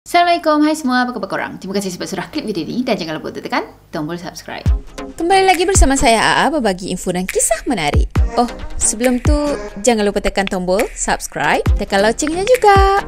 Assalamualaikum, hai semua, apa khabar korang? Terima kasih sebab sudah klik video ini dan jangan lupa untuk tekan tombol subscribe. Kembali lagi bersama saya AA berbagi info dan kisah menarik. Oh, sebelum tu jangan lupa tekan tombol subscribe, tekan loncengnya juga.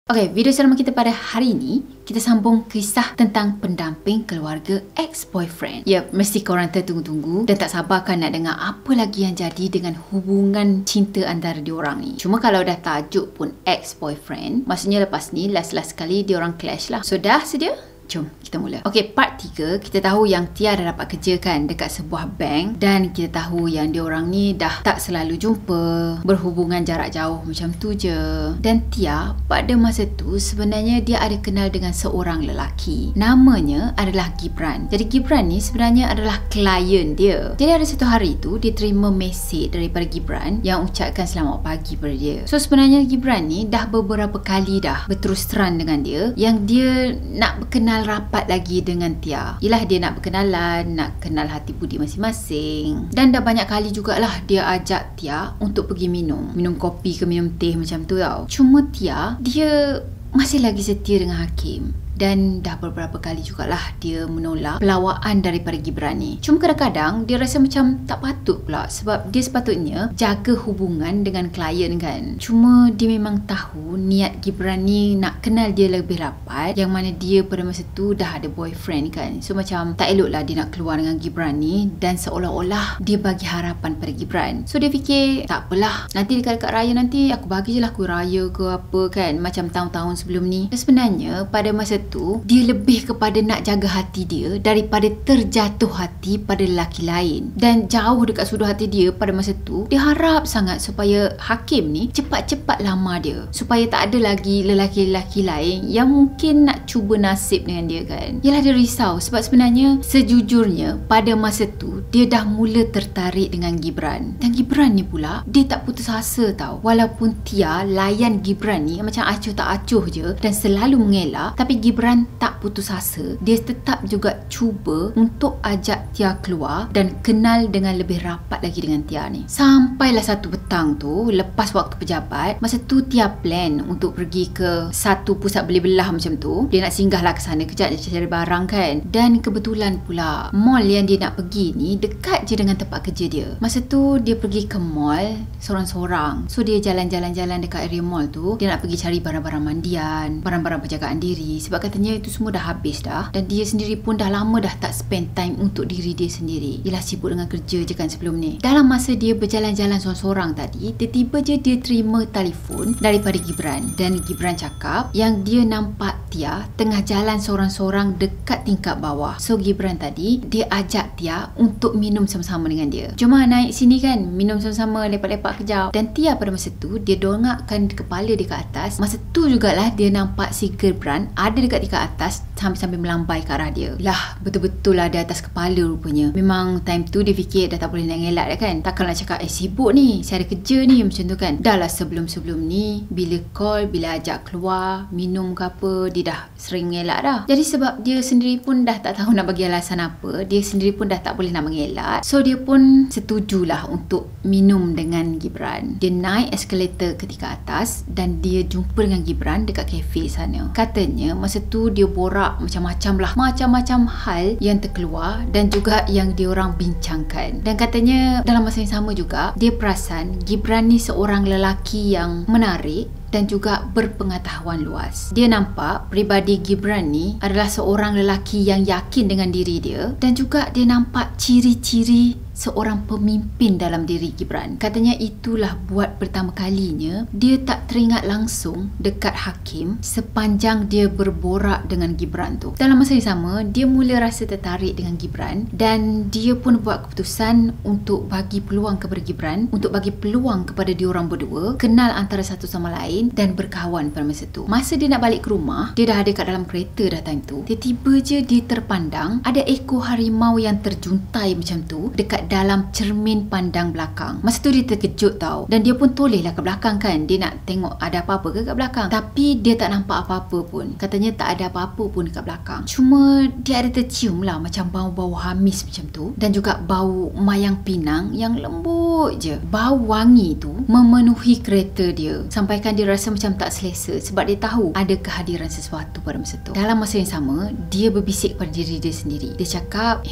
Okey, video ceramah kita pada hari ini, kita sambung kisah tentang pendamping keluarga ex-boyfriend. Ya, mesti korang tertunggu-tunggu dan tak sabarkan nak dengar apa lagi yang jadi dengan hubungan cinta antara diorang ni. Cuma kalau dah tajuk pun ex-boyfriend, maksudnya lepas ni last sekali diorang clash lah. So, dah sedia? Jom kita mula. Okey, part 3 kita tahu yang Tia dah dapat kerja kan dekat sebuah bank dan kita tahu yang diorang ni dah tak selalu jumpa, berhubungan jarak jauh macam tu je. Dan Tia pada masa tu sebenarnya dia ada kenal dengan seorang lelaki. Namanya adalah Gibran. Jadi Gibran ni sebenarnya adalah klien dia. Jadi ada satu hari tu dia terima mesej daripada Gibran yang ucapkan selamat pagi pada dia. So sebenarnya Gibran ni dah beberapa kali dah berterus terang dengan dia yang dia nak berkenal rapat lagi dengan Tia. Yelah, dia nak berkenalan, nak kenal hati budi masing-masing. Dan dah banyak kali jugalah dia ajak Tia untuk pergi minum kopi ke minum teh macam tu tau. Cuma Tia, dia masih lagi setia dengan Hakim. Dan dah beberapa kali jugalah dia menolak pelawaan daripada Gibran ni. Cuma kadang-kadang dia rasa macam tak patut pula sebab dia sepatutnya jaga hubungan dengan klien kan. Cuma dia memang tahu niat Gibran ni nak kenal dia lebih rapat, yang mana dia pada masa tu dah ada boyfriend kan. So macam tak elok lah dia nak keluar dengan Gibran ni dan seolah-olah dia bagi harapan pada Gibran. So dia fikir tak apalah, nanti dekat-dekat raya nanti aku bagi je lah kuih raya ke apa kan, macam tahun-tahun sebelum ni. Dan sebenarnya pada masa tu dia lebih kepada nak jaga hati dia daripada terjatuh hati pada lelaki lain. Dan jauh dekat sudut hati dia pada masa tu, dia harap sangat supaya Hakim ni cepat-cepat lamar dia, supaya tak ada lagi lelaki-lelaki lain yang mungkin nak cuba nasib dengan dia kan. Yalah, dia risau sebab sebenarnya sejujurnya pada masa tu dia dah mula tertarik dengan Gibran. Dan Gibran ni pula dia tak putus asa tau. Walaupun Tia layan Gibran ni macam acuh tak acuh je dan selalu mengelak, tapi Gibran tak putus asa. Dia tetap juga cuba untuk ajak Tia keluar dan kenal dengan lebih rapat lagi dengan Tia ni. Sampailah satu petang tu, lepas waktu pejabat, masa tu Tia plan untuk pergi ke satu pusat beli belah macam tu. Dia nak singgah lah ke sana kejap dia cari barang kan. Dan kebetulan pula mall yang dia nak pergi ni dekat je dengan tempat kerja dia. Masa tu dia pergi ke mall sorang-sorang. So dia jalan-jalan dekat area mall tu. Dia nak pergi cari barang-barang mandian, barang-barang penjagaan diri sebab katanya itu semua dah habis dah. Dan dia sendiri pun dah lama dah tak spend time untuk diri dia sendiri. Yelah, sibuk dengan kerja je kan sebelum ni. Dalam masa dia berjalan-jalan sorang-sorang tadi, tiba-tiba je dia terima telefon daripada Gibran. Dan Gibran cakap yang dia nampak Tia tengah jalan sorang-sorang dekat tingkap bawah. So Gibran tadi dia ajak Tia untuk minum sama-sama dengan dia. Jom naik sini kan, minum sama-sama, lepak-lepak kejap. Dan Tia pada masa tu dia dongakkan kepala dia ke atas. Masa tu jugalah dia nampak si Gibran ada dekat tingkap atas sambil melambai ke arah dia. Lah, betul-betul lah di atas kepala rupanya. Memang time tu dia fikir dah tak boleh nak ngelak dah kan. Takkanlah cakap sibuk ni, saya ada kerja ni macam tu kan. Dah lah sebelum-sebelum ni bila call, bila ajak keluar minum ke apa, dia dah sering mengelak dah. Jadi sebab dia sendiri pun dah tak tahu nak bagi alasan apa, dia sendiri pun dah tak boleh nak mengelak. So dia pun setujulah untuk minum dengan Gibran. Dia naik eskalator ke tingkat atas dan dia jumpa dengan Gibran dekat kafe sana. Katanya masa tu dia borak macam-macam hal yang terkeluar dan juga yang diorang bincangkan. Dan katanya dalam masa yang sama juga dia perasan Gibran ni seorang lelaki yang menarik dan juga berpengetahuan luas. Dia nampak peribadi Gibran ni adalah seorang lelaki yang yakin dengan diri dia dan juga dia nampak ciri-ciri seorang pemimpin dalam diri Gibran. Katanya itulah buat pertama kalinya dia tak teringat langsung dekat Hakim sepanjang dia berborak dengan Gibran tu. Dalam masa yang sama, dia mula rasa tertarik dengan Gibran dan dia pun buat keputusan untuk bagi peluang kepada Gibran, untuk bagi peluang kepada diorang berdua kenal antara satu sama lain dan berkawan pada masa tu. Masa dia nak balik ke rumah, dia dah ada kat dalam kereta dah time tu. Tiba-tiba je dia terpandang ada ekor harimau yang terjuntai macam tu dekat dekat dalam cermin pandang belakang. Masa tu dia terkejut tau. Dan dia pun tolehlah ke belakang kan. Dia nak tengok ada apa-apa ke kat belakang. Tapi dia tak nampak apa-apa pun. Katanya tak ada apa-apa pun dekat belakang. Cuma dia ada tercium lah macam bau-bau hamis macam tu. Dan juga bau mayang pinang yang lembut je. Bau wangi tu memenuhi kereta dia. Sampaikan dia rasa macam tak selesa sebab dia tahu ada kehadiran sesuatu pada masa tu. Dalam masa yang sama, dia berbisik pada diri dia sendiri. Dia cakap,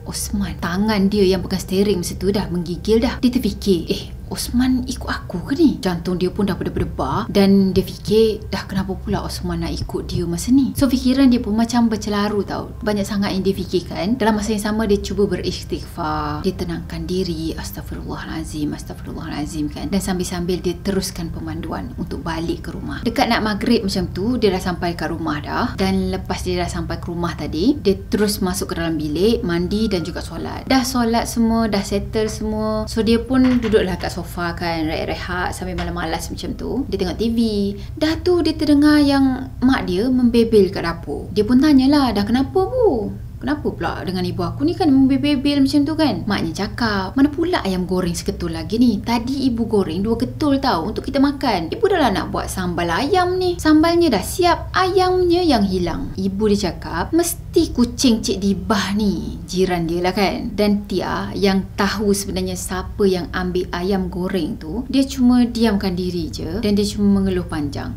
Osman, tangan dia yang pegang steering masa tu dah menggigil dah. Dia terfikir, Osman ikut aku ke ni? Jantung dia pun dah berdebar dan dia fikir, dah kenapa pula Osman nak ikut dia masa ni? So fikiran dia pun macam bercelaru tau. Banyak sangat yang dia fikirkan. Dalam masa yang sama dia cuba beristighfar, dia tenangkan diri, Astagfirullahalazim kan. Dan sambil-sambil dia teruskan pemanduan untuk balik ke rumah. Dekat nak maghrib macam tu, dia dah sampai kat rumah dah. Dan lepas dia dah sampai ke rumah tadi, dia terus masuk ke dalam bilik, mandi dan juga solat. Dah solat semua, dah settle semua. So dia pun duduklah kat sofa kan, rehat-rehat sambil malas-malas macam tu. Dia tengok TV. Dah tu dia terdengar yang mak dia membebel kat dapur. Dia pun tanyalah, dah kenapa bu? Kenapa pula dengan ibu aku ni kan membebel macam tu kan? Maknya cakap, mana pula ayam goreng seketul lagi ni? Tadi ibu goreng 2 ketul tau untuk kita makan. Ibu dah lah nak buat sambal ayam ni. Sambalnya dah siap, ayamnya yang hilang. Ibu dia cakap, mesti kucing Cik Dibah ni, jiran dia lah kan. Dan Tia yang tahu sebenarnya siapa yang ambil ayam goreng tu, dia cuma diamkan diri je dan dia cuma mengeluh panjang.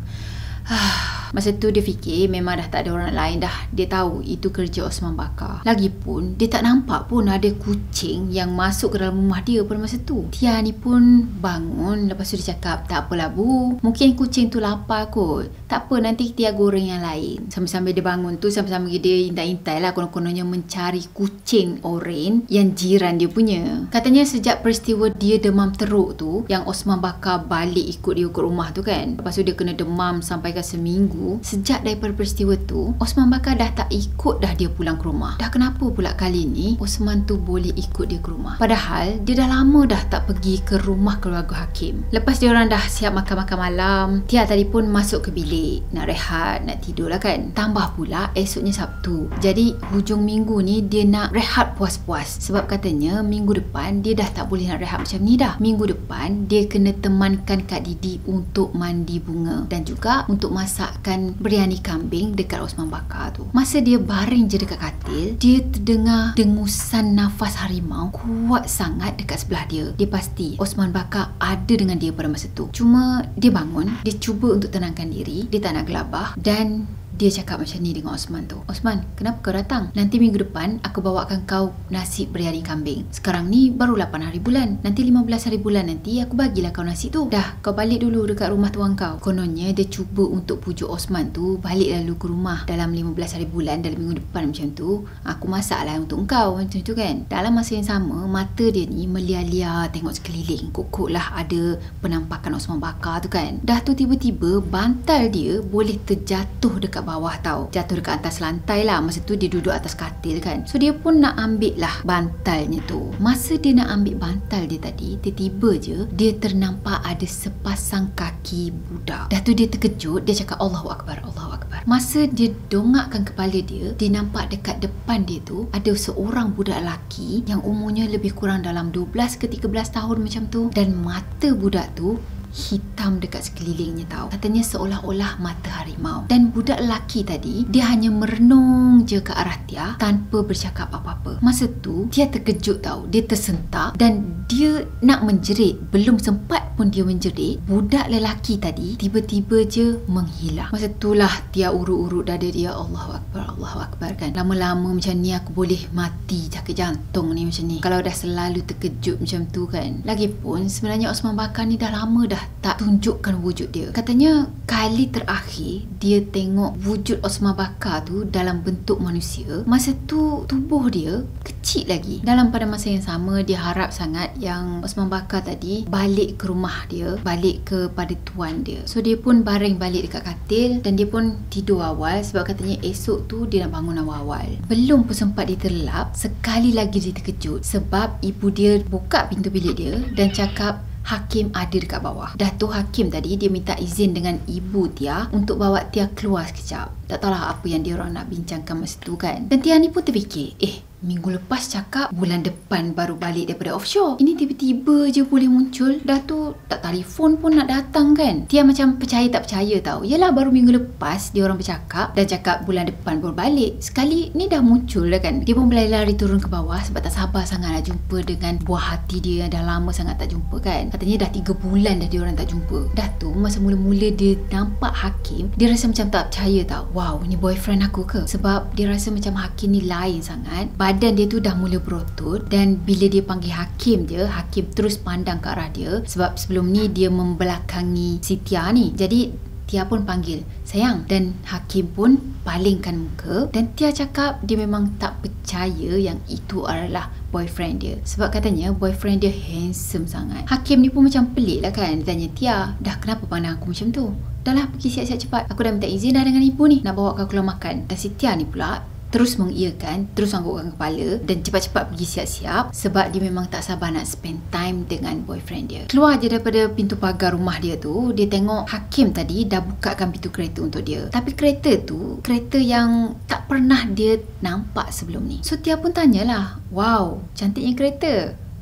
Masa tu dia fikir memang dah tak ada orang lain dah. Dia tahu itu kerja Osman Bakar. Lagipun dia tak nampak pun ada kucing yang masuk ke dalam rumah dia pada masa tu. Tia ni pun bangun. Lepas tu dia cakap, tak apalah bu, mungkin kucing tu lapar kot. Tak apa, nanti Tia goreng yang lain. Sambil-sambil dia bangun tu, sambil-sambil dia intai-intai lah konon-kononnya mencari kucing oren yang jiran dia punya. Katanya sejak peristiwa dia demam teruk tu, yang Osman Bakar balik ikut dia ke rumah tu kan. Lepas tu dia kena demam sampai ke seminggu. Sejak daripada peristiwa tu, Osman Bakar dah tak ikut dah dia pulang ke rumah. Dah kenapa pula kali ni Osman tu boleh ikut dia ke rumah? Padahal dia dah lama dah tak pergi ke rumah keluarga Hakim. Lepas dia orang dah siap makan-makan malam, Tia tadi pun masuk ke bilik nak rehat, nak tidur lah kan. Tambah pula esoknya Sabtu. Jadi hujung minggu ni dia nak rehat puas-puas. Sebab katanya minggu depan dia dah tak boleh nak rehat macam ni dah. Minggu depan dia kena temankan Kak Didi untuk mandi bunga dan juga untuk masakkan biryani kambing dekat Osman Bakar tu. Masa dia baring je dekat katil, dia terdengar dengusan nafas harimau kuat sangat dekat sebelah dia. Dia pasti Osman Bakar ada dengan dia pada masa tu. Cuma dia bangun, dia cuba untuk tenangkan diri, dia tak nak gelabah dan dia cakap macam ni dengan Osman tu. Osman, kenapa kau datang? Nanti minggu depan aku bawakan kau nasi biryani kambing. Sekarang ni baru 8 hari bulan. Nanti 15 hari bulan nanti aku bagilah kau nasi tu. Dah, kau balik dulu dekat rumah tuan kau. Kononnya dia cuba untuk pujuk Osman tu balik lalu ke rumah dalam 15 hari bulan, dalam minggu depan macam tu. Aku masaklah untuk kau macam tu kan. Dalam masa yang sama, mata dia ni melia-lia tengok sekeliling. Kok lah ada penampakan Osman Bakar tu kan. Dah tu tiba-tiba bantal dia boleh terjatuh dekat bawah tau. Jatuh dekat atas lantai lah. Masa tu dia duduk atas katil kan. So dia pun nak ambil lah bantalnya tu. Masa dia nak ambil bantal dia tadi, tiba-tiba je dia ternampak ada sepasang kaki budak. Dah tu dia terkejut. Dia cakap Allahu Akbar, Allahu Akbar. Masa dia dongakkan kepala dia, dia nampak dekat depan dia tu ada seorang budak lelaki yang umurnya lebih kurang dalam 12 ke 13 tahun macam tu. Dan mata budak tu hitam dekat sekelilingnya tau. Katanya seolah-olah mata harimau. Dan budak lelaki tadi, dia hanya merenung je ke arah Tia tanpa bercakap apa-apa. Masa tu Tia terkejut tau. Dia tersentak dan dia nak menjerit. Belum sempat pun dia menjerit, budak lelaki tadi tiba-tiba je menghilang. Masa itulah Tia urut-urut dada dia. Allahu Akbar, Allahu Akbar kan. Lama-lama macam ni aku boleh mati sakit jantung ni macam ni kalau dah selalu terkejut macam tu kan. Lagipun sebenarnya Osman Bakar ni dah lama dah tak tunjukkan wujud dia. Katanya kali terakhir dia tengok wujud Osman Bakar tu dalam bentuk manusia, masa tu tubuh dia kecil lagi. Dalam pada masa yang sama, dia harap sangat yang Osman Bakar tadi balik ke rumah dia, balik kepada tuan dia. So dia pun baring balik dekat katil dan dia pun tidur awal sebab katanya esok tu dia nak bangun awal-awal. Belum pun sempat dia terlelap, sekali lagi dia terkejut sebab ibu dia buka pintu bilik dia dan cakap Hakim ada dekat bawah. Dah tu Hakim tadi dia minta izin dengan ibu Tia untuk bawa Tia keluar sekejap. Tak tahulah apa yang dia orang nak bincangkan masa tu kan. Dan Tia ni pun terfikir, minggu lepas cakap bulan depan baru balik daripada offshore. Ini tiba-tiba je boleh muncul. Dah tu tak telefon pun nak datang kan. Tia macam percaya tak percaya tau. Yelah, baru minggu lepas dia orang bercakap dan cakap bulan depan baru balik. Sekali ni dah muncul dah kan. Dia pun berlari-lari turun ke bawah sebab tak sabar sangat nak jumpa dengan buah hati dia yang dah lama sangat tak jumpa kan. Katanya dah 3 bulan dah dia orang tak jumpa. Dah tu masa mula-mula dia nampak Hakim, dia rasa macam tak percaya tau. Wow, ni boyfriend aku ke? Sebab dia rasa macam Hakim ni lain sangat. Badan dia tu dah mula berotot dan bila dia panggil Hakim je, Hakim terus pandang ke arah dia sebab sebelum ni dia membelakangi si Tia ni. Jadi Tia pun panggil sayang dan Hakim pun palingkan muka dan Tia cakap dia memang tak percaya yang itu adalah boyfriend dia sebab katanya boyfriend dia handsome sangat. Hakim ni pun macam pelik lah kan. Dia tanya Tia, dah kenapa pandang aku macam tu? Dah lah, pergi siap-siap cepat. Aku dah minta izin dah dengan ibu ni nak bawa kau keluar makan. Dan si Tia ni pula terus mengiyakan, terus anggukkan kepala dan cepat-cepat pergi siap-siap sebab dia memang tak sabar nak spend time dengan boyfriend dia. Keluar je daripada pintu pagar rumah dia tu, dia tengok Hakim tadi dah bukakan pintu kereta untuk dia. Tapi kereta tu, kereta yang tak pernah dia nampak sebelum ni. So Tia pun tanyalah, wow, cantiknya kereta.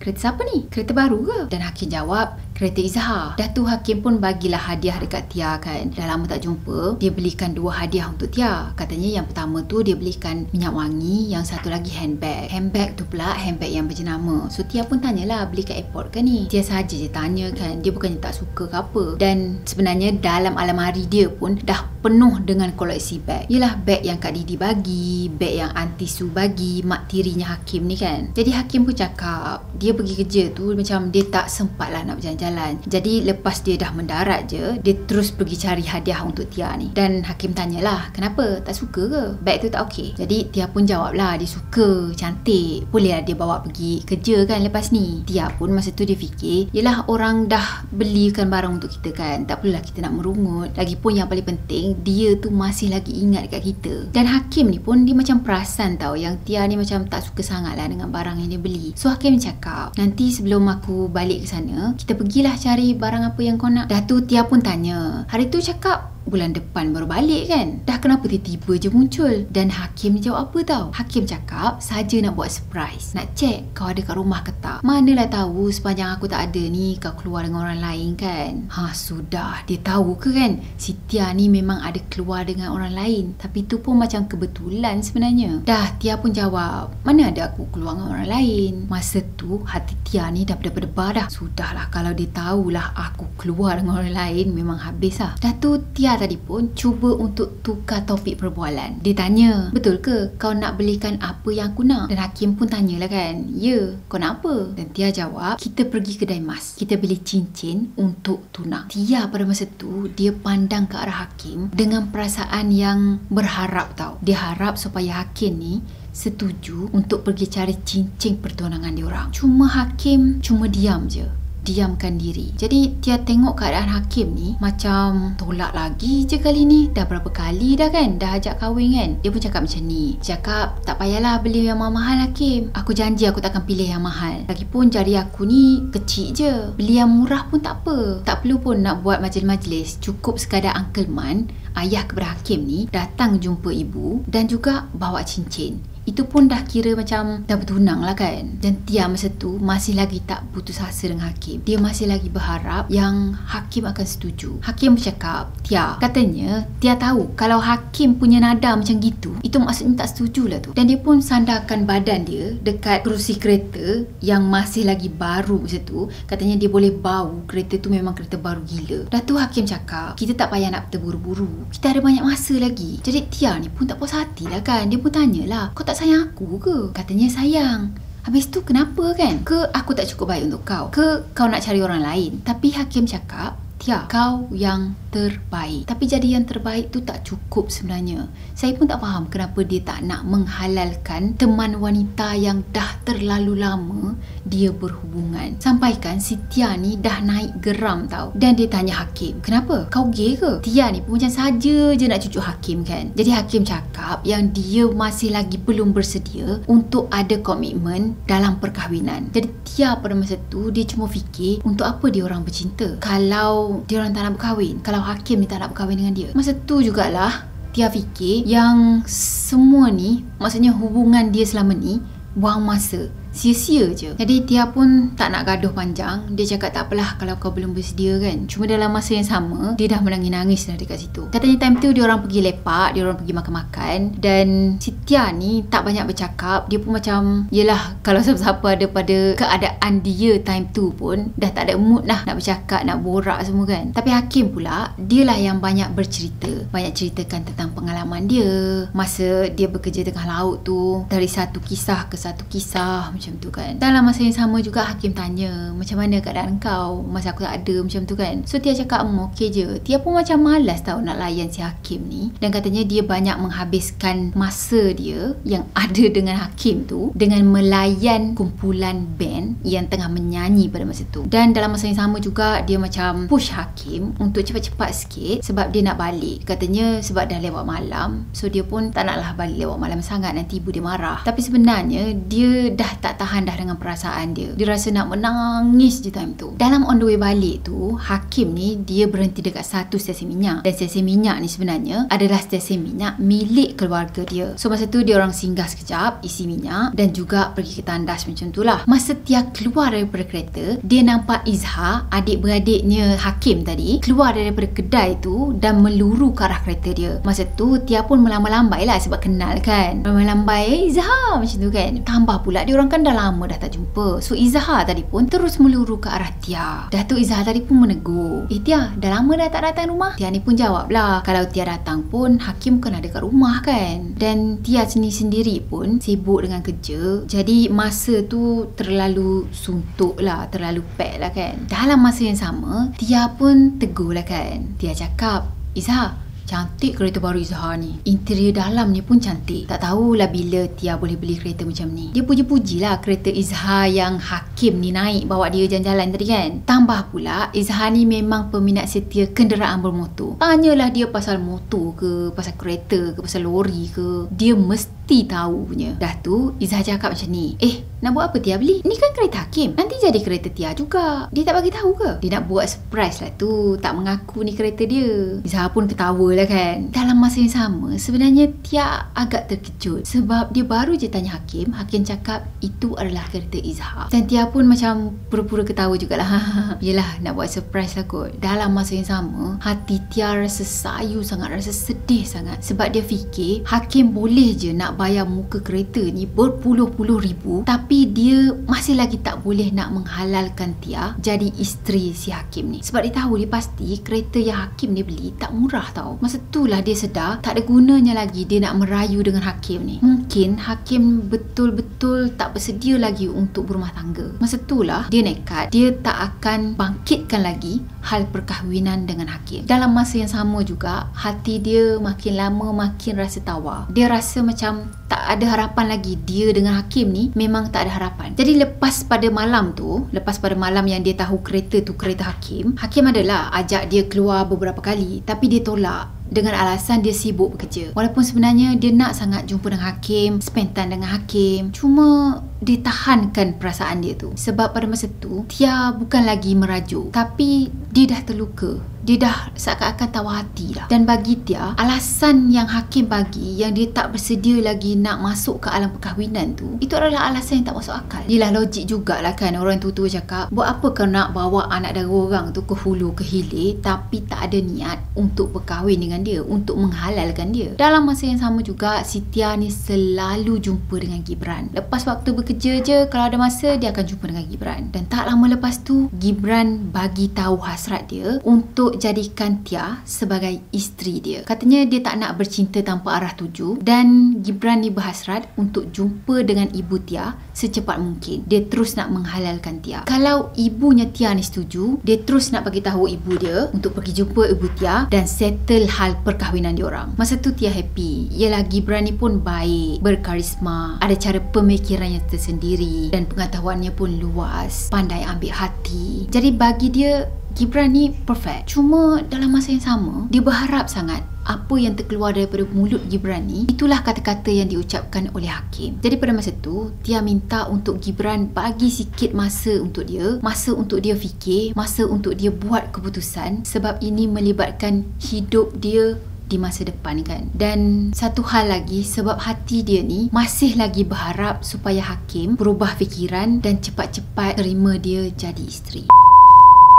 Kereta siapa ni? Kereta baru ke? Dan Hakim jawab, kereta Izhar. Dah tu Hakim pun bagilah hadiah dekat Tia kan. Dah lama tak jumpa. Dia belikan 2 hadiah untuk Tia. Katanya yang pertama tu dia belikan minyak wangi, yang satu lagi handbag. Handbag tu pula handbag yang berjenama. So Tia pun tanyalah, beli kat airport ke ni? Tia saja je tanya kan. Dia bukannya tak suka ke apa. Dan sebenarnya dalam alamari dia pun dah penuh dengan koleksi bag. Yelah, bag yang Kak Didi bagi, bag yang Aunty Su bagi, mak tirinya Hakim ni kan. Jadi Hakim pun cakap dia pergi kerja tu macam dia tak sempat lah nak berjalan-jalan. Jadi lepas dia dah mendarat je, dia terus pergi cari hadiah untuk Tia ni. Dan Hakim tanyalah, kenapa? Tak suka ke? Bag tu tak okey? Jadi Tia pun jawab lah, dia suka, cantik, boleh lah dia bawa pergi kerja kan lepas ni. Tia pun masa tu dia fikir, yelah orang dah belikan barang untuk kita kan, tak perlulah kita nak merungut. Lagipun yang paling penting, dia tu masih lagi ingat kat kita. Dan Hakim ni pun dia macam perasan tau yang Tia ni macam tak suka sangat lah dengan barang yang dia beli. So Hakim cakap, nanti sebelum aku balik ke sana, kita pergilah cari barang apa yang kau nak. Dah tu Tia pun tanya, hari tu cakap bulan depan baru balik kan? Dah kenapa tiba-tiba je muncul? Dan Hakim jawab apa tau? Hakim cakap saja nak buat surprise, nak check kau ada kat rumah ke tak. Manalah tahu sepanjang aku tak ada ni kau keluar dengan orang lain kan? Sudah, dia tahu ke kan si Tia ni memang ada keluar dengan orang lain. Tapi tu pun macam kebetulan sebenarnya. Dah Tia pun jawab, mana ada aku keluar dengan orang lain. Masa tu hati Tia ni dah berdebar dah. Sudahlah, kalau dia tahulah aku keluar dengan orang lain, memang habis lah. Dah tu Tia tadi pun cuba untuk tukar topik perbualan. Dia tanya, betul ke kau nak belikan apa yang aku nak? Dan Hakim pun tanyalah kan, ya, kau nak apa? Dan Tia jawab, kita pergi kedai emas, kita beli cincin untuk tunang. Tia pada masa tu dia pandang ke arah Hakim dengan perasaan yang berharap tau. Dia harap supaya Hakim ni setuju untuk pergi cari cincin pertunangan diorang. Cuma Hakim cuma diam je, diamkan diri. Jadi Tia tengok keadaan Hakim ni macam tolak lagi je kali ni. Dah berapa kali dah kan dah ajak kahwin kan. Dia pun cakap macam ni, cakap tak payahlah beli yang mahal-mahal Hakim, aku janji aku takkan pilih yang mahal. Lagipun jari aku ni kecil je, beli yang murah pun tak apa. Tak perlu pun nak buat majlis-majlis, cukup sekadar Uncle Man, ayah kepada Hakim ni, datang jumpa ibu dan juga bawa cincin. Itu pun dah kira macam dah bertunang lah kan. Dan Tia masa tu masih lagi tak putus asa dengan Hakim. Dia masih lagi berharap yang Hakim akan setuju. Hakim bercakap, Tia, katanya Tia tahu kalau Hakim punya nada macam gitu, itu maksudnya tak setuju lah tu. Dan dia pun sandarkan badan dia dekat kerusi kereta yang masih lagi baru masa tu. Katanya dia boleh bau kereta tu memang kereta baru gila. Dah tu Hakim cakap, kita tak payah nak terburu-buru, kita ada banyak masa lagi. Jadi Tia ni pun tak puas hati lah kan. Dia pun tanyalah, kau tak sayang aku ke? Katanya sayang. Habis tu kenapa kan? Ke aku tak cukup baik untuk kau? Ke kau nak cari orang lain? Tapi Hakim cakap, Tia, kau yang terbaik. Tapi jadi yang terbaik tu tak cukup sebenarnya. Saya pun tak faham kenapa dia tak nak menghalalkan teman wanita yang dah terlalu lama dia berhubungan. Sampaikan si Tia ni dah naik geram tau. Dan dia tanya Hakim, kenapa? Kau gay ke? Tia ni pun macam saja je nak cucuk Hakim kan. Jadi Hakim cakap yang dia masih lagi belum bersedia untuk ada komitmen dalam perkahwinan. Jadi Tia pada masa tu dia cuma fikir, untuk apa dia orang bercinta kalau dia orang tak nak berkahwin, kalau Hakim ni tak nak berkahwin dengan dia. Masa tu jugalah Tia fikir yang semua ni, maksudnya hubungan dia selama ni buang masa, sia-sia je. Jadi Tia pun tak nak gaduh panjang. Dia cakap tak apalah kalau kau belum bersedia kan. Cuma dalam masa yang sama, dia dah menangis-nangis dah dekat situ. Katanya time tu dia orang pergi lepak, dia orang pergi makan-makan, dan si Tia ni tak banyak bercakap. Dia pun macam, yelah, kalau siapa-siapa ada pada keadaan dia time tu pun dah tak ada mood lah nak bercakap, nak borak semua kan. Tapi Hakim pula, dia lah yang banyak bercerita, banyak ceritakan tentang pengalaman dia masa dia bekerja tengah laut tu, dari satu kisah ke satu kisah macam tu kan. Dalam masa yang sama juga Hakim tanya, macam mana keadaan kau masa aku tak ada, macam tu kan. So Tia cakap okey je. Tia pun macam malas tau nak layan si Hakim ni, dan katanya dia banyak menghabiskan masa dia yang ada dengan Hakim tu dengan melayan kumpulan band yang tengah menyanyi pada masa tu. Dan dalam masa yang sama juga dia macam push Hakim untuk cepat-cepat sikit sebab dia nak balik. Katanya sebab dah lewat malam, so dia pun tak naklah balik lewat malam sangat, nanti ibu dia marah. Tapi sebenarnya dia dah tak tahan dah dengan perasaan dia. Dia rasa nak menangis je time tu. Dalam on the way balik tu, Hakim ni dia berhenti dekat satu stesen minyak, dan stesen minyak ni sebenarnya adalah stesen minyak milik keluarga dia. So masa tu dia orang singgah sekejap, isi minyak dan juga pergi ke tandas macam tu lah. Masa Tia keluar daripada kereta, dia nampak Izhar, adik-beradiknya Hakim tadi, keluar daripada kedai tu dan meluru ke arah kereta dia. Masa tu Tia pun melambai-lambai lah sebab kenal kan. Melambai, Izhar macam tu kan. Tambah pula dia orang kan dah lama dah tak jumpa. So Izhar tadi pun terus meluru ke arah Tia. Dah tu Izhar tadi pun menegur, Tia, dah lama dah tak datang rumah? Tia ni pun jawab lah, kalau Tia datang pun Hakim kan ada kat rumah kan. Dan Tia sendiri pun sibuk dengan kerja, jadi masa tu terlalu suntuk lah, terlalu pack lah kan. Dalam masa yang sama, Tia pun tegur lah kan. Tia cakap, Izhar, cantik kereta baru Izhar ni. Interior dalam ni pun cantik. Tak tahulah bila Tia boleh beli kereta macam ni. Dia puji-puji lah kereta Izhar yang Hakim ni naik bawa dia jalan-jalan tadi kan. Tambah pula, Izhar ni memang peminat setia kenderaan bermotor. Tanyalah dia pasal motor ke, pasal kereta ke, pasal lori ke, dia mesti tahu punya. Dah tu, Izhar cakap macam ni, nak buat apa Tia beli? Ni kan kereta Hakim, nanti jadi kereta Tia juga. Dia tak bagi tahu ke? Dia nak buat surprise lah tu, tak mengaku ni kereta dia. Izhar pun ketawa lah kan. Dalam masa yang sama, sebenarnya Tia agak terkejut sebab dia baru je tanya Hakim. Hakim cakap itu adalah kereta Izhar. Dan Tia pun macam pura-pura ketawa jugalah. Yelah, nak buat surprise lah kot. Dalam masa yang sama, hati Tia rasa sayu sangat, rasa sedih sangat. Sebab dia fikir Hakim boleh je nak bayar muka kereta ni berpuluh-puluh ribu, tapi dia masih lagi tak boleh nak menghalalkan Tia jadi isteri si Hakim ni. Sebab dia tahu, dia pasti kereta yang Hakim ni beli tak murah tau. Masa itulah dia sedar tak ada gunanya lagi dia nak merayu dengan Hakim ni. Mungkin Hakim betul-betul tak bersedia lagi untuk berumah tangga. Masa itulah dia nekat, dia tak akan bangkitkan lagi hal perkahwinan dengan Hakim. Dalam masa yang sama juga, hati dia makin lama makin rasa tawar. Dia rasa macam tak ada harapan lagi. Dia dengan Hakim ni memang tak ada harapan. Jadi lepas pada malam yang dia tahu kereta tu kereta Hakim, Hakim adalah ajak dia keluar beberapa kali, tapi dia tolak dengan alasan dia sibuk bekerja. Walaupun sebenarnya dia nak sangat jumpa dengan Hakim, spend time dengan Hakim, cuma dia tahankan perasaan dia tu. Sebab pada masa tu Tia bukan lagi merajuk, tapi dia dah terluka. Dia dah seakan-akan tawar hati lah. Dan bagi Tia, alasan yang Hakim bagi yang dia tak bersedia lagi nak masuk ke alam perkahwinan tu, itu adalah alasan yang tak masuk akal. Yelah, logik jugalah kan. Orang tua-tua cakap, buat apa kau nak bawa anak dara orang tu ke hulu ke hilir tapi tak ada niat untuk berkahwin dengan dia, untuk menghalalkan dia. Dalam masa yang sama juga, si Tia ni selalu jumpa dengan Gibran. Lepas waktu bekerja je, kalau ada masa dia akan jumpa dengan Gibran. Dan tak lama lepas tu, Gibran bagi tahu hasrat dia untuk jadikan Tia sebagai isteri dia. Katanya dia tak nak bercinta tanpa arah tuju, dan Gibran ni berhasrat untuk jumpa dengan ibu Tia secepat mungkin. Dia terus nak menghalalkan Tia. Kalau ibunya Tia ni setuju, dia terus nak bagi tahu ibu dia untuk pergi jumpa ibu Tia dan settle hal perkahwinan diorang. Masa tu Tia happy. Yelah, Gibran ni pun baik, berkarisma, ada cara pemikiran yang tersendiri dan pengetahuannya pun luas, pandai ambil hati. Jadi bagi dia, Gibran ni perfect. Cuma dalam masa yang sama, dia berharap sangat apa yang terkeluar daripada mulut Gibran ni, itulah kata-kata yang diucapkan oleh Hakim. Jadi pada masa tu, Tia minta untuk Gibran bagi sikit masa untuk dia, masa untuk dia fikir, masa untuk dia buat keputusan, sebab ini melibatkan hidup dia di masa depan kan. Dan satu hal lagi, sebab hati dia ni masih lagi berharap supaya Hakim berubah fikiran dan cepat-cepat terima dia jadi isteri.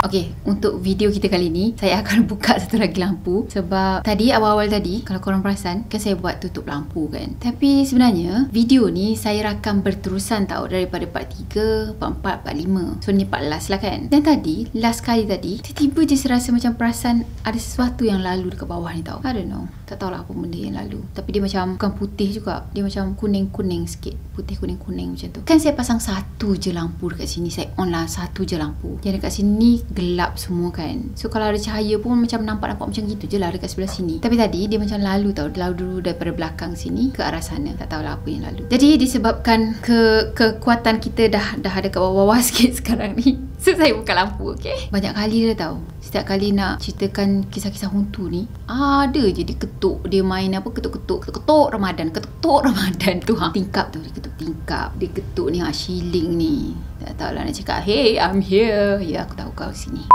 Okey, untuk video kita kali ni saya akan buka satu lagi lampu. Sebab tadi awal-awal tadi, kalau korang perasan, kan saya buat tutup lampu kan. Tapi sebenarnya video ni saya rakam berterusan tau, daripada part 3, part 4, part 5. So ni part last lah kan. Dan tadi, last kali tadi, tiba-tiba je saya rasa macam perasan ada sesuatu yang lalu dekat bawah ni tau. I don't know, tak tahulah apa benda yang lalu. Tapi dia macam bukan putih juga, dia macam kuning-kuning sikit. Putih kuning-kuning macam tu. Kan saya pasang satu je lampu dekat sini, saya on lah satu je lampu. Yang dekat sini gelap semua kan. So kalau ada cahaya pun macam nampak macam gitu je lah dekat sebelah sini. Tapi tadi dia macam lalu tau, lalu dulu daripada belakang sini ke arah sana. Tak tahulah apa yang lalu. Jadi disebabkan kekuatan kita dah ada kat bawah-bawah sikit sekarang ni, so saya buka lampu. Okay, banyak kali dah tahu, setiap kali nak ceritakan kisah-kisah hantu ni, ada je dia ketuk, dia main apa, ketuk Ramadan tu tingkap tu, dia ketuk tingkap, dia ketuk ni shilling ni. Tak tahulah nak cakap, hey I'm here. Ya, aku tahu kau sini.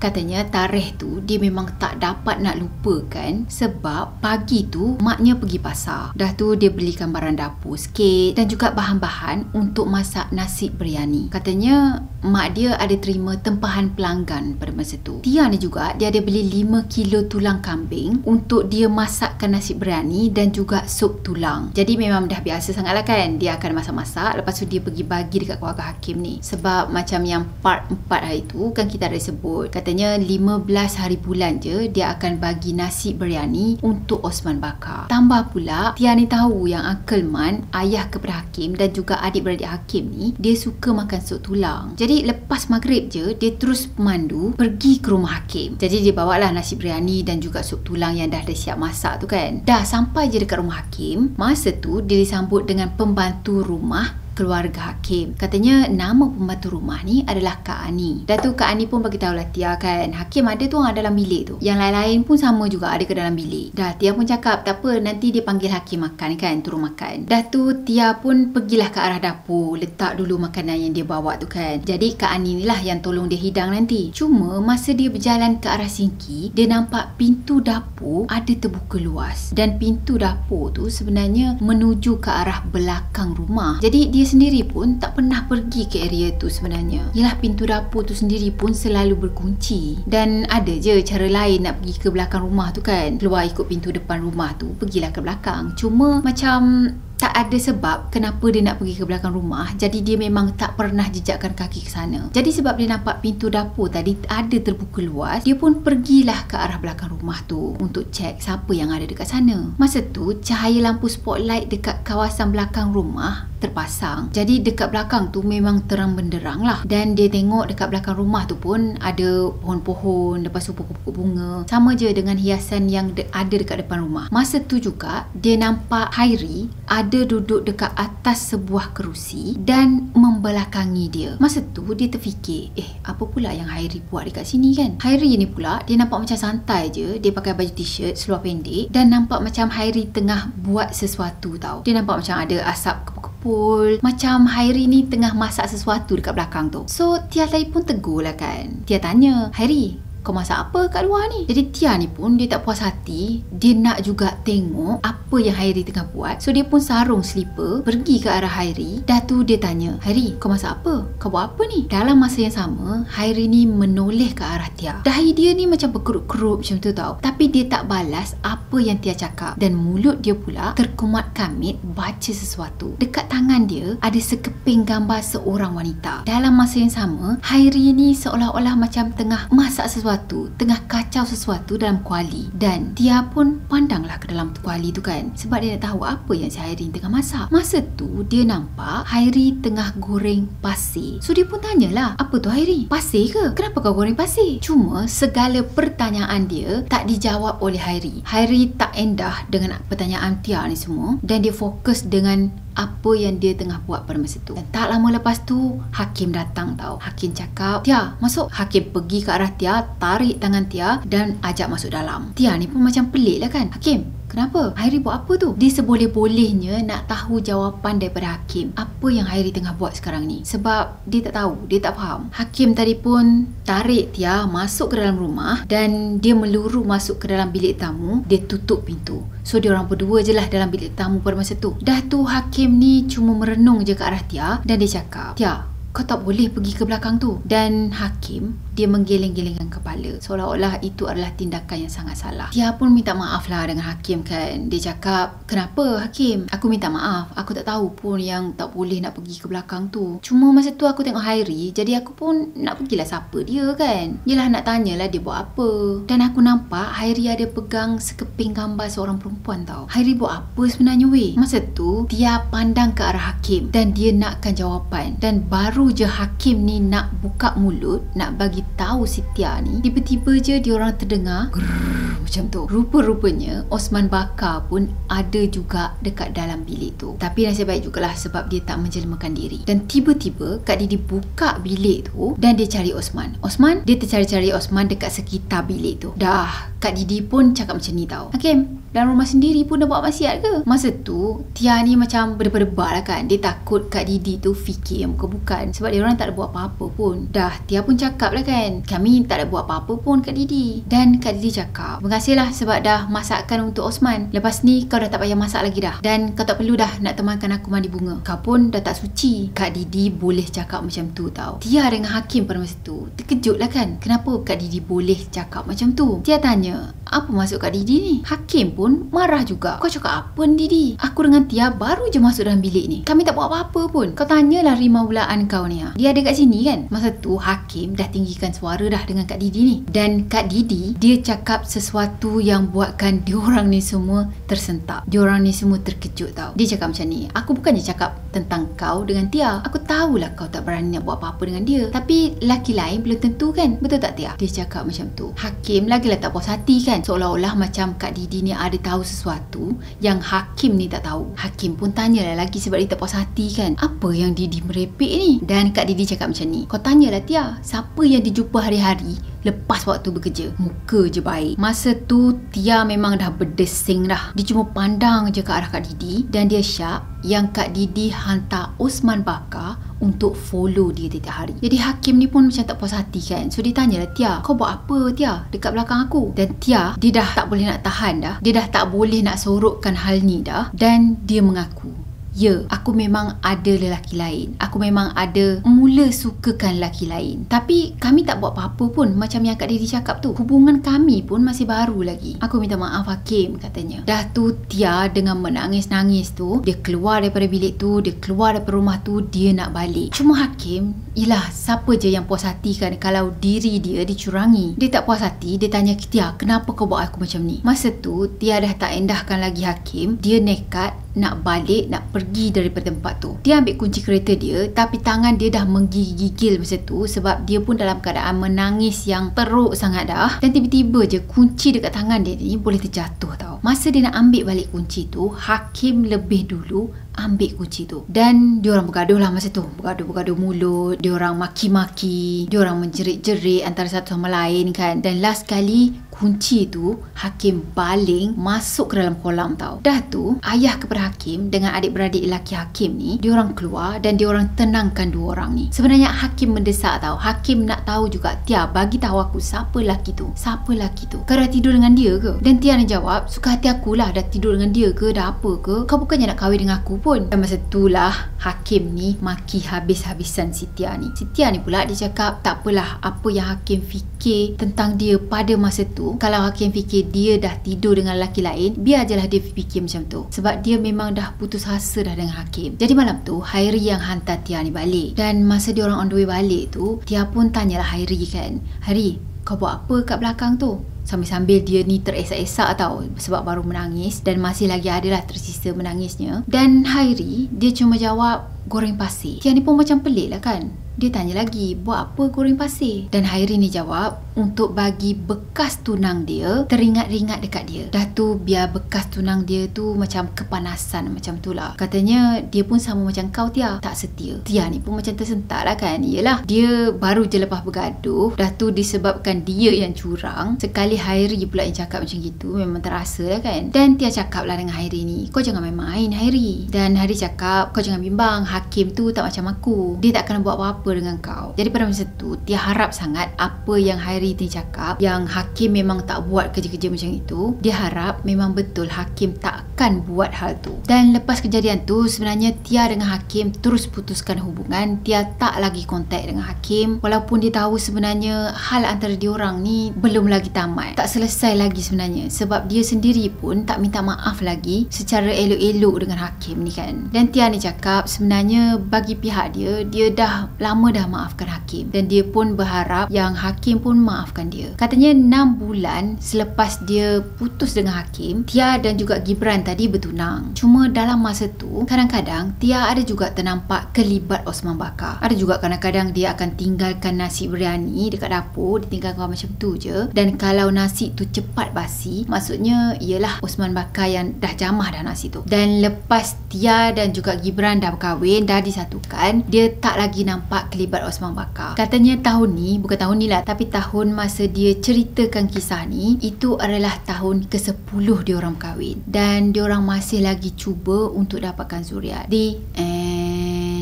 Katanya tarikh tu dia memang tak dapat nak lupakan sebab pagi tu maknya pergi pasar. Dah tu dia belikan barang dapur sikit dan juga bahan-bahan untuk masak nasi biryani. Katanya mak dia ada terima tempahan pelanggan pada masa tu. Tia ni juga dia ada beli 5 kilo tulang kambing untuk dia masakkan nasi biryani dan juga sup tulang. Jadi memang dah biasa sangat lah kan. Dia akan masak-masak, lepas tu dia pergi bagi dekat keluarga Hakim ni. Sebab macam yang part 4 hari tu kan kita ada sebut, katanya 15 hari bulan je dia akan bagi nasi biryani untuk Osman bakar. Tambah pula Tia ni tahu yang Uncle Man, ayah kepada Hakim dan juga adik-beradik Hakim ni, dia suka makan sup tulang. Jadi lepas maghrib je dia terus pemandu pergi ke rumah Hakim. Jadi dia bawalah nasi biryani dan juga sup tulang yang dah siap masak tu kan. Dah sampai je dekat rumah Hakim, masa tu dia disambut dengan pembantu rumah keluarga Hakim. Katanya nama pembantu rumah ni adalah Kak Ani. Dah tu Kak Ani pun bagi tahu lah Tia kan, Hakim ada tu orang dalam bilik tu. Yang lain-lain pun sama juga ada ke dalam bilik. Dah Tia pun cakap tak apa, nanti dia panggil Hakim makan kan, turun makan. Dah tu Tia pun pergilah ke arah dapur, letak dulu makanan yang dia bawa tu kan. Jadi Kak Ani ni lah yang tolong dia hidang nanti. Cuma masa dia berjalan ke arah sinki, dia nampak pintu dapur ada terbuka luas. Dan pintu dapur tu sebenarnya menuju ke arah belakang rumah. Jadi dia sendiri pun tak pernah pergi ke area tu sebenarnya. Yalah, pintu dapur tu sendiri pun selalu berkunci. Dan ada je cara lain nak pergi ke belakang rumah tu kan. Keluar ikut pintu depan rumah tu, pergilah ke belakang. Cuma macam tak ada sebab kenapa dia nak pergi ke belakang rumah. Jadi dia memang tak pernah jejakkan kaki ke sana. Jadi sebab dia nampak pintu dapur tadi ada terbuka luas, dia pun pergilah ke arah belakang rumah tu untuk cek siapa yang ada dekat sana. Masa tu cahaya lampu spotlight dekat kawasan belakang rumah terpasang. Jadi dekat belakang tu memang terang benderang lah. Dan dia tengok dekat belakang rumah tu pun ada pohon-pohon, lepas tu pokok-pokok bunga. Sama je dengan hiasan yang ada dekat depan rumah. Masa tu juga dia nampak Hairi ada duduk dekat atas sebuah kerusi dan membelakangi dia. Masa tu dia terfikir, apa pula yang Hairi buat dekat sini kan? Hairi ni pula dia nampak macam santai je. Dia pakai baju t-shirt seluar pendek dan nampak macam Hairi tengah buat sesuatu tau. Dia nampak macam ada asap kepul-kepul, macam Hairi ni tengah masak sesuatu dekat belakang tu. So Tia tadi pun tegur lah kan. Tia tanya, Hairi, kau masak apa kat luar ni? Jadi Tia ni pun dia tak puas hati. Dia nak juga tengok apa yang Hairi tengah buat. So dia pun sarung slipper pergi ke arah Hairi. Dah tu dia tanya, Hairi, kau masak apa? Kau buat apa ni? Dalam masa yang sama, Hairi ni menoleh ke arah Tia. Dahi dia ni macam berkerut-kerut macam tu tau. Tapi dia tak balas apa yang Tia cakap. Dan mulut dia pula terkumat kamit baca sesuatu. Dekat tangan dia ada sekeping gambar seorang wanita. Dalam masa yang sama, Hairi ni seolah-olah macam tengah masak sesuatu, tengah kacau sesuatu dalam kuali. Dan Tia pun pandanglah ke dalam kuali tu kan, sebab dia nak tahu apa yang si Hairi tengah masak. Masa tu dia nampak Hairi tengah goreng pasir. So dia pun tanyalah, apa tu Hairi? Pasir ke? Kenapa kau goreng pasir? Cuma segala pertanyaan dia tak dijawab oleh Hairi. Hairi tak endah dengan pertanyaan Tia ni semua dan dia fokus dengan apa yang dia tengah buat pada masa tu. Dan tak lama lepas tu Hakim datang tau. Hakim cakap, Tia masuk. Hakim pergi ke arah Tia, tarik tangan Tia dan ajak masuk dalam. Tia ni pun macam pelik lah kan. Hakim, Kenapa? Hairi buat apa tu? Dia seboleh-bolehnya nak tahu jawapan daripada Hakim. Apa yang Hairi tengah buat sekarang ni? Sebab dia tak tahu, dia tak faham. Hakim tadi pun tarik Tia masuk ke dalam rumah dan dia meluru masuk ke dalam bilik tamu. Dia tutup pintu. So dia orang berdua je lah dalam bilik tamu pada masa tu. Dah tu Hakim ni cuma merenung je ke arah Tia dan dia cakap, Tia, kau tak boleh pergi ke belakang tu. Dan Hakim, dia menggeleng-gelengkan kepala seolah-olah itu adalah tindakan yang sangat salah. Tia pun minta maaf lah dengan Hakim kan. Dia cakap, kenapa Hakim? Aku minta maaf. Aku tak tahu pun yang tak boleh nak pergi ke belakang tu. Cuma masa tu aku tengok Hairi, jadi aku pun nak pergilah sapa dia kan. Yelah nak tanyalah dia buat apa. Dan aku nampak Hairi ada pegang sekeping gambar seorang perempuan tau. Hairi buat apa sebenarnya weh? Masa tu Tia pandang ke arah Hakim dan dia nakkan jawapan. Dan baru je Hakim ni nak buka mulut nak bagi tahu si Tia ni, tiba-tiba je diorang terdengar grrrr, macam tu. Rupa-rupanya Osman Bakar pun ada juga dekat dalam bilik tu. Tapi nasib baik jugalah sebab dia tak menjelmakan diri. Dan tiba-tiba Kak Didi buka bilik tu dan dia cari Osman. Dia tercari-cari Osman dekat sekitar bilik tu. Dah Kak Didi pun cakap macam ni tau, Hakim, dalam rumah sendiri pun dah buat maksiat ke? Masa tu Tia ni macam berdebar-debar lah kan. Dia takut Kak Didi tu fikir yang bukan-bukan sebab dia orang tak ada buat apa-apa pun. Dah Tia pun cakap lah kan, kami tak ada buat apa-apa pun Kak Didi. Dan Kak Didi cakap, terima kasih lah sebab dah masakkan untuk Osman. Lepas ni kau dah tak payah masak lagi dah. Dan kau tak perlu dah nak temankan aku mandi bunga. Kau pun dah tak suci. Kak Didi boleh cakap macam tu tau. Tia dengan Hakim pada masa tu terkejut lah kan. Kenapa Kak Didi boleh cakap macam tu? Tia tanya, apa maksud Kak Didi ni? Hakim pun marah juga. Kau cakap apa ni Didi? Aku dengan Tia baru je masuk dalam bilik ni. Kami tak buat apa-apa pun. Kau tanyalah rimau bulaan kau ni. Dia ada kat sini kan? Masa tu Hakim dah tinggikan suara dah dengan Kak Didi ni. Dan Kak Didi, dia cakap sesuatu yang buatkan diorang ni semua tersentak. Diorang ni semua terkejut tau. Dia cakap macam ni, aku bukannya cakap tentang kau dengan Tia. Aku tahulah kau tak berani nak buat apa-apa dengan dia. Tapi laki lain belum tentu kan? Betul tak Tia? Dia cakap macam tu. Hakim lagilah tak puas hati kan? Seolah-olah macam Kak Didi ni ada tahu sesuatu yang Hakim ni tak tahu. Hakim pun tanyalah lagi sebab dia tak puas hati kan. Apa yang Didi merepek ni? Dan Kak Didi cakap macam ni, kau tanyalah Tia, siapa yang dijumpa hari-hari lepas waktu bekerja? Muka je baik. Masa tu Tia memang dah berdesing dah. Dia cuma pandang je ke arah Kak Didi dan dia syak yang Kak Didi hantar Osman Bakar untuk follow dia tiap hari. Jadi Hakim ni pun macam tak puas hati kan. So dia tanyalah, Tia, kau buat apa Tia dekat belakang aku? Dan Tia, dia dah tak boleh nak tahan dah. Dia dah tak boleh nak sorokkan hal ni dah. Dan dia mengaku, ya, aku memang ada lelaki lain. Aku memang ada mula sukakan lelaki lain. Tapi kami tak buat apa-apa pun. Macam yang Kak Didi cakap tu, hubungan kami pun masih baru lagi. Aku minta maaf Hakim, katanya. Dah tu Tia dengan menangis-nangis tu, dia keluar daripada bilik tu, dia keluar daripada rumah tu, dia nak balik. Cuma Hakim, yelah, siapa je yang puas hati kan kalau diri dia dicurangi. Dia tak puas hati, dia tanya, Tia, kenapa kau buat aku macam ni? Masa tu Tia dah tak endahkan lagi Hakim. Dia nekat nak balik, nak pergi daripada tempat tu. Dia ambil kunci kereta dia, tapi tangan dia dah menggigil masa tu sebab dia pun dalam keadaan menangis yang teruk sangat dah. Dan tiba-tiba je kunci dekat tangan dia ni boleh terjatuh tau. Masa dia nak ambil balik kunci tu, Hakim lebih dulu ambil kunci tu. Dan diorang bergaduh lah masa tu. Bergaduh mulut, diorang maki-maki, diorang menjerit-jerit antara satu sama lain kan. Dan last kali kunci tu Hakim baling masuk ke dalam kolam tau. Dah tu ayah kepada Hakim dengan adik-beradik lelaki Hakim ni, diorang keluar dan diorang tenangkan dua orang ni. Sebenarnya Hakim mendesak tau. Hakim nak tahu juga, Tia, bagi tahu aku siapa lelaki tu. Siapa lelaki tu? Kau dah tidur dengan dia ke? Dan Tia nak jawab, suka hati akulah, dah tidur dengan dia ke, dah apa ke? Kau bukannya nak kahwin dengan aku pun. Dan masa itulah Hakim ni maki habis-habisan si Tia ni. Si Tia ni pula dia cakap, tak apalah apa yang Hakim fikir tentang dia pada masa tu. Kalau Hakim fikir dia dah tidur dengan lelaki lain, biar je lah dia fikir macam tu. Sebab dia memang dah putus asa dah dengan Hakim. Jadi malam tu Hairi yang hantar Tia ni balik. Dan masa dia orang on the way balik tu, Tia pun tanyalah Hairi kan, Hairi, kau buat apa kat belakang tu? Sambil-sambil dia ni teresak-esak tau sebab baru menangis dan masih lagi adalah tersisa menangisnya. Dan Hairi, dia cuma jawab, goreng pasir. Tia ni pun macam pelik lah kan. Dia tanya lagi, buat apa goreng pasir? Dan Hairi ni jawab, untuk bagi bekas tunang dia teringat-ringat dekat dia. Dah tu biar bekas tunang dia tu macam kepanasan macam tu lah. Katanya dia pun sama macam kau Tia, tak setia. Tia ni pun macam tersentak lah kan. Yelah, dia baru je lepas bergaduh. Dah tu disebabkan dia yang curang. Sekali Hairi pula yang cakap macam gitu, memang terasa lah kan. Dan Tia cakap lah dengan Hairi ni, kau jangan main-main Hairi. Dan Hairi cakap, kau jangan bimbang, Hakim tu tak macam aku. Dia tak akan buat apa-apa dengan kau. Jadi pada masa tu Tia harap sangat apa yang Hairi ni cakap, yang Hakim memang tak buat kerja-kerja macam itu. Dia harap memang betul Hakim takkan buat hal tu. Dan lepas kejadian tu sebenarnya Tia dengan Hakim terus putuskan hubungan. Tia tak lagi kontak dengan Hakim, walaupun dia tahu sebenarnya hal antara diorang ni belum lagi tamat, tak selesai lagi sebenarnya, sebab dia sendiri pun tak minta maaf lagi secara elok-elok dengan Hakim ni kan. Dan Tia ni cakap sebenarnya bagi pihak dia, dia dah lama dah maafkan Hakim, dan dia pun berharap yang Hakim pun maafkan dia. Katanya 6 bulan selepas dia putus dengan Hakim, Tia dan juga Gibran tadi bertunang. Cuma dalam masa tu kadang-kadang Tia ada juga ternampak kelibat Osman Bakar. Ada juga kadang-kadang dia akan tinggalkan nasi biryani dekat dapur, ditinggalkan macam tu je. Dan kalau nasi tu cepat basi, maksudnya ialah Osman Bakar yang dah jamah dah nasi tu. Dan lepas Tia dan juga Gibran dah berkahwin, dah disatukan, dia tak lagi nampak kelibat Osman Bakar. Katanya tahun ni, bukan tahun ni lah, tapi tahun masa dia ceritakan kisah ni, itu adalah tahun ke-10 diorang berkahwin. Dan diorang masih lagi cuba untuk dapatkan zuriat.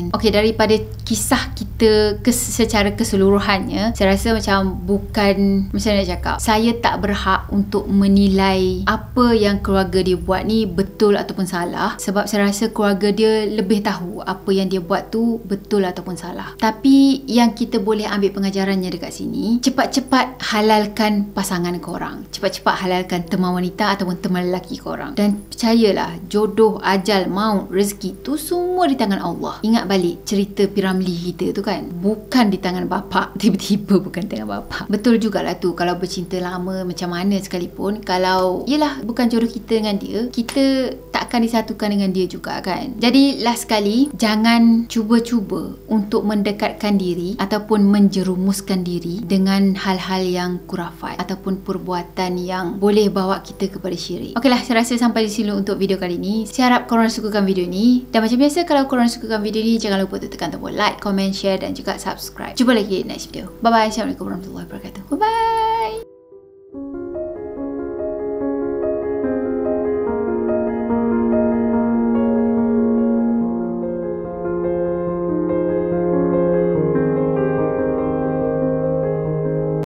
Okey, daripada kisah kita secara keseluruhannya, saya rasa macam bukan, macam mana nak cakap, saya tak berhak untuk menilai apa yang keluarga dia buat ni betul ataupun salah, sebab saya rasa keluarga dia lebih tahu apa yang dia buat tu betul ataupun salah. Tapi yang kita boleh ambil pengajarannya dekat sini, cepat-cepat halalkan pasangan korang, cepat-cepat halalkan teman wanita ataupun teman lelaki korang. Dan percayalah, jodoh, ajal, maut, rezeki tu semua di tangan Allah. Ingat balik cerita Piramli kita tu kan, bukan di tangan bapak, tiba-tiba bukan tangan bapak. Betul jugalah tu, kalau bercinta lama macam mana sekalipun, kalau yelah bukan jodoh kita dengan dia, kita tak akan disatukan dengan dia juga kan. Jadi last sekali, jangan cuba-cuba untuk mendekatkan diri ataupun menjerumuskan diri dengan hal-hal yang kurafat ataupun perbuatan yang boleh bawa kita kepada syirik. Okeylah, saya rasa sampai di sini untuk video kali ni. Saya harap korang sukakan video ni, dan macam biasa kalau korang sukakan video ni, jangan lupa untuk tekan tombol like, comment, share dan juga subscribe. Jumpa lagi next video. Bye bye. Assalamualaikum warahmatullahi wabarakatuh. Bye bye.